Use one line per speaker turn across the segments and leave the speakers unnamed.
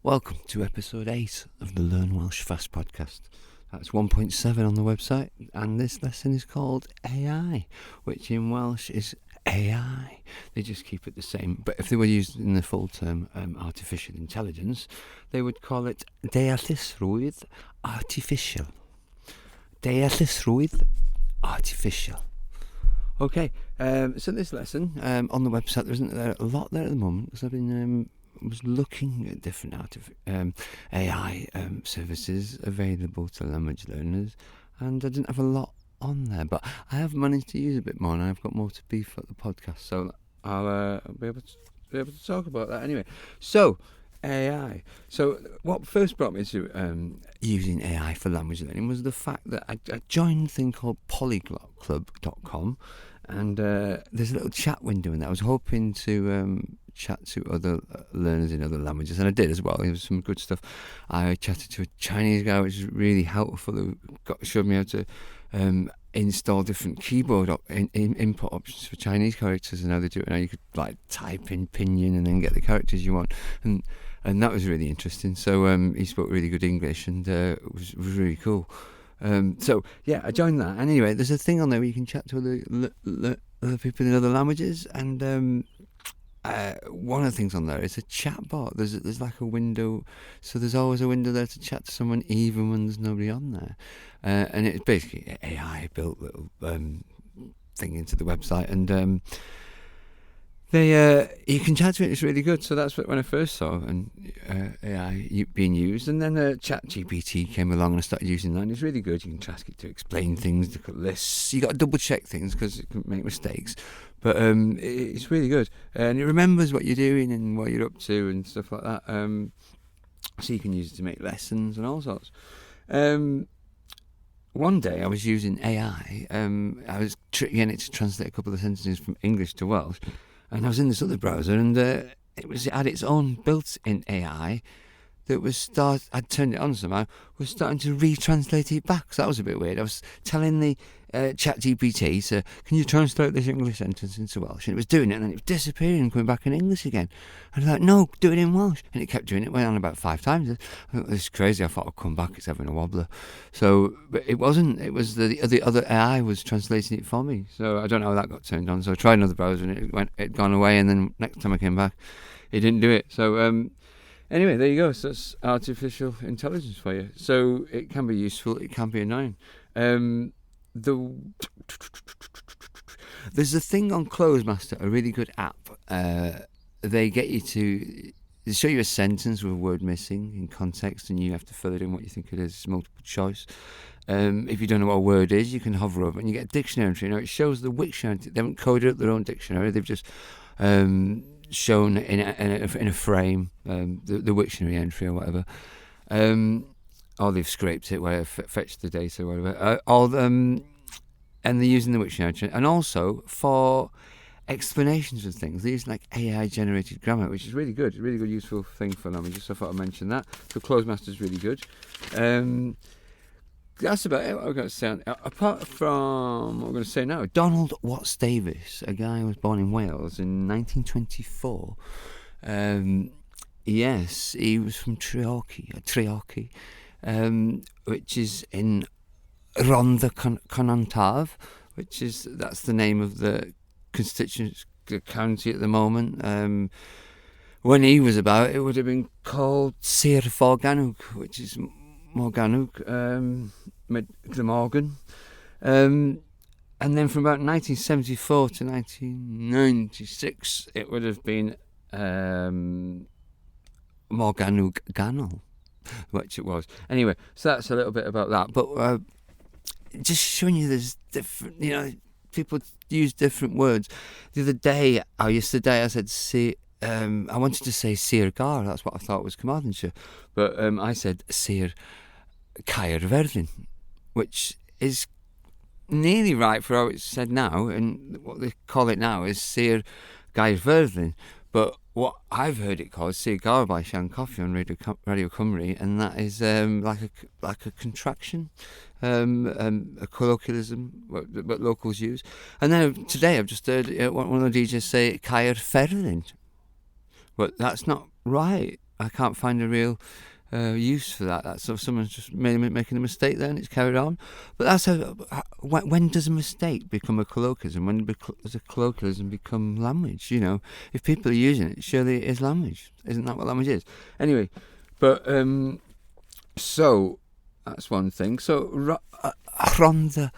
Welcome to episode 8 of the Learn Welsh Fast podcast. That's 1.7 on the website, and this lesson is called AI, which in Welsh is AI. They just keep it the same, but if they were using the full term artificial intelligence, they would call it deallusrwydd artificial. Deallusrwydd artificial. Okay, so this lesson on the website, there isn't a lot there at the moment, because I've been was looking at different AI services available to language learners, and I didn't have a lot on there, but I have managed to use a bit more, and I've got more to beef up the podcast, so I'll be able to talk about that anyway. So AI. So what first brought me to using AI for language learning was the fact that I joined a thing called polyglotclub.com, and there's a little chat window in there. I was hoping to chat to other learners in other languages, and I did as well. There was some good stuff. I chatted to a Chinese guy, which is really helpful, who showed me how to install different keyboard input options for Chinese characters and how they do it. Now you could like type in pinyin and then get the characters you want, and that was really interesting. So he spoke really good English, and it was really cool. So yeah, I joined that. And anyway, there's a thing on there where you can chat to other people in other languages, and one of the things on there is a chatbot. There's like a window, so there's always a window there to chat to someone even when there's nobody on there. And it's basically an AI built little thing into the website, and you can chat to it. It's really good. So that's when I first saw AI being used, and then ChatGPT came along and I started using that, and it's really good. You can ask it to explain things, look at lists. You got to double check things because it can make mistakes, but it's really good, and it remembers what you're doing and what you're up to and stuff like that. So you can use it to make lessons and all sorts. One day I was using AI. I was getting it to translate a couple of sentences from English to Welsh. And I was in this other browser, and it had its own built-in AI that I'd turned it on somehow, was starting to retranslate it back. So that was a bit weird. I was telling the ChatGPT, so can you translate this English sentence into Welsh? And it was doing it, and then it was disappearing and coming back in English again. And I was like, no, do it in Welsh. And it kept doing it. It went on about 5 times. I thought, this is crazy. I thought I'd come back. It's having a wobbler. So, but it wasn't. It was the other AI was translating it for me. So I don't know how that got turned on. So I tried another browser, and it gone away. And then next time I came back, it didn't do it. So anyway, there you go. So that's artificial intelligence for you. So it can be useful. It can be annoying. There's a thing on Clozemaster, a really good app. They get you to show you a sentence with a word missing in context, and you have to fill it in what you think it is. It's multiple choice. If you don't know what a word is, you can hover over it and you get a dictionary entry. It shows the Wiktionary. They haven't coded up their own dictionary. They've just shown in a frame the Wiktionary entry or whatever. Or they've scraped it, whatever, fetched the data, or whatever. And they're using the Wiktionary, and also for explanations of things, they use like AI-generated grammar, which is really good. It's a really good, useful thing for languages. So I thought I'd mention that. So Clozemaster is really good. That's about it. What I'm going to say. Apart from what I'm going to say now, Donald Watts Davies, a guy who was born in Wales in 1924. Yes, he was from Treorci, which is in Rhondda Cynon Taf, that's the name of the constituency, the county at the moment. When he was about, it would have been called Sir Forganwg, which is Morganwg, Glamorgan. And then from about 1974 to 1996, it would have been Morganwg Ganol, which it was. Anyway, so that's a little bit about that. But just showing you there's different, people use different words. Yesterday I said I wanted to say Sir Gar, that's what I thought was Carmarthenshire, but I said Sir Caerfyrddin, which is nearly right for how it's said now, and what they call it now is Sir Caerfyrddin, but what I've heard it called Sir Gar by Sian Coffey on Radio Cymru, and that is like a contraction, a colloquialism what locals use. And then today I've just heard one of the DJs say Caerfyrddin, but that's not right. I can't find a real use for that. That's so someone's just making a mistake there and it's carried on. But that's when does a mistake become a colloquialism? When does a colloquialism become language? You know, if people are using it, surely it is language. Isn't that what language is? Anyway, but so that's one thing. So Rhondda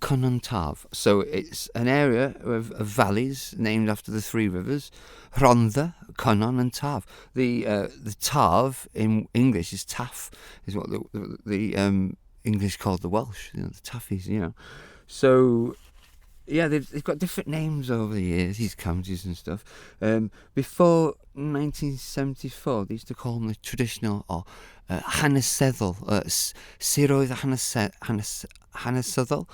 Cynon Taf. So it's an area of valleys named after the three rivers, Rhondda, Cynon and Taf. The Tav in English is Taf, is what the English called the Welsh, the Taffies, So yeah, they've got different names over the years, these counties and stuff. Before 1974, they used to call them the traditional or hanesyddol, siroedd hanesyddol.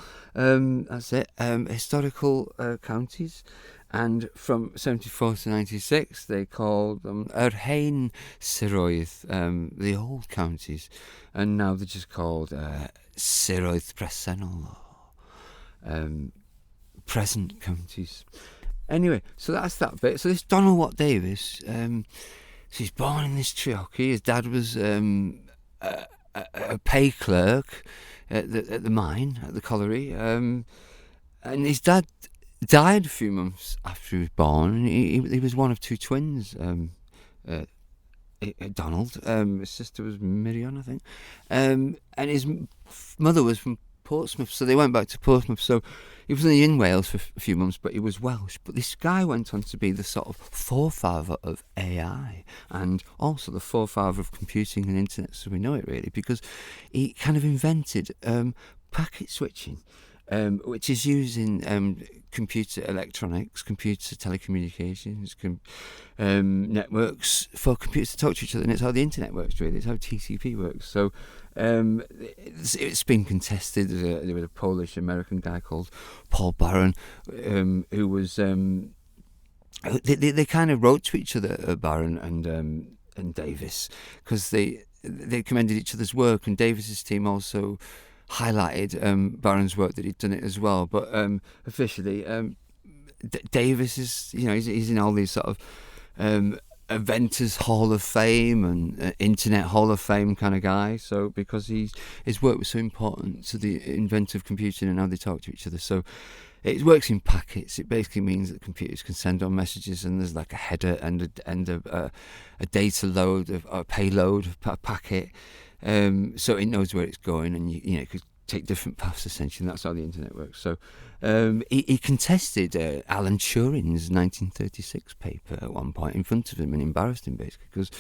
That's it. Historical counties, and from 74 to 96, they called them hen siroedd, the old counties, and now they're just called siroedd presennol. Present counties. Anyway, so that's that bit. So this Donald Watt Davies, so he's born in this Treorci. His dad was a pay clerk at the mine, at the colliery, and his dad died a few months after he was born. He was one of two twins. Donald, his sister was Miriam, I think, and his mother was from Portsmouth, so they went back to Portsmouth. So he was only in Wales for a few months, but he was Welsh. But this guy went on to be the sort of forefather of AI and also the forefather of computing and internet, so we know it really, because he kind of invented packet switching, which is used in computer electronics, computer telecommunications, networks for computers to talk to each other, and it's how the internet works really. It's how TCP works. So it's been contested. There was a Polish-American guy called Paul Barron, who was they kind of wrote to each other, Barron and Davies, because they commended each other's work, and Davies's team also highlighted Barron's work that he'd done it as well. But officially, Davies is, he's in all these sort of Inventors Hall of Fame and Internet Hall of Fame kind of guy. So because his work was so important to the inventive computing and how they talk to each other. So it works in packets. It basically means that computers can send on messages, and there's like a header and a data load, a payload, a packet. So it knows where it's going, and it could take different paths essentially, and that's how the internet works. So he contested Alan Turing's 1936 paper at one point in front of him and embarrassed him basically because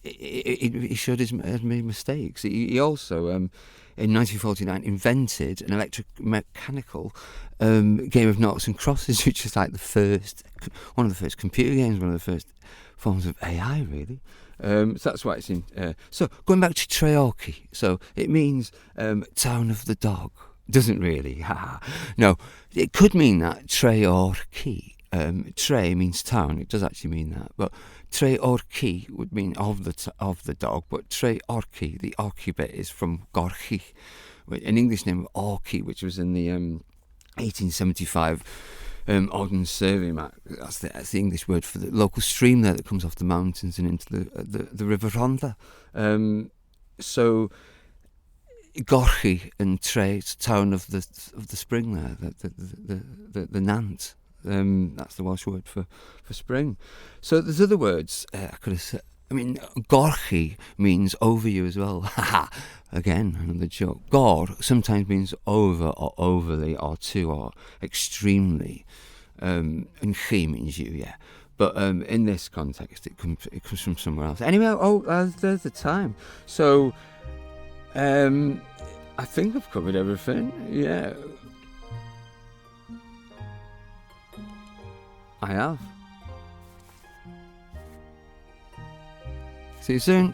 he showed he's made mistakes. He also in 1949 invented an electromechanical game of noughts and crosses, which is like one of the first computer games, one of the first forms of AI really. So that's why it's in. So going back to Treorci, so it means town of the dog. Doesn't really. No, it could mean that Treorci. Tre means town. It does actually mean that, but Treorci would mean of the dog. But Treorci, the Orci bit, is from Gorchi, an English name of Orci, which was in the 1875. Ordnance Survey map. That's the English word for the local stream there that comes off the mountains and into the River Rhondda. So Gorchi and Tre, town of the spring there, the Nant. That's the Welsh word for spring. So there's other words I could have said. I mean, Gorchi means over you as well. Again, another joke. Gor sometimes means over or overly or to or extremely. And chi means you, yeah. But in this context, it comes from somewhere else. Anyway, there's the time. So I think I've covered everything. Yeah. I have. See you soon.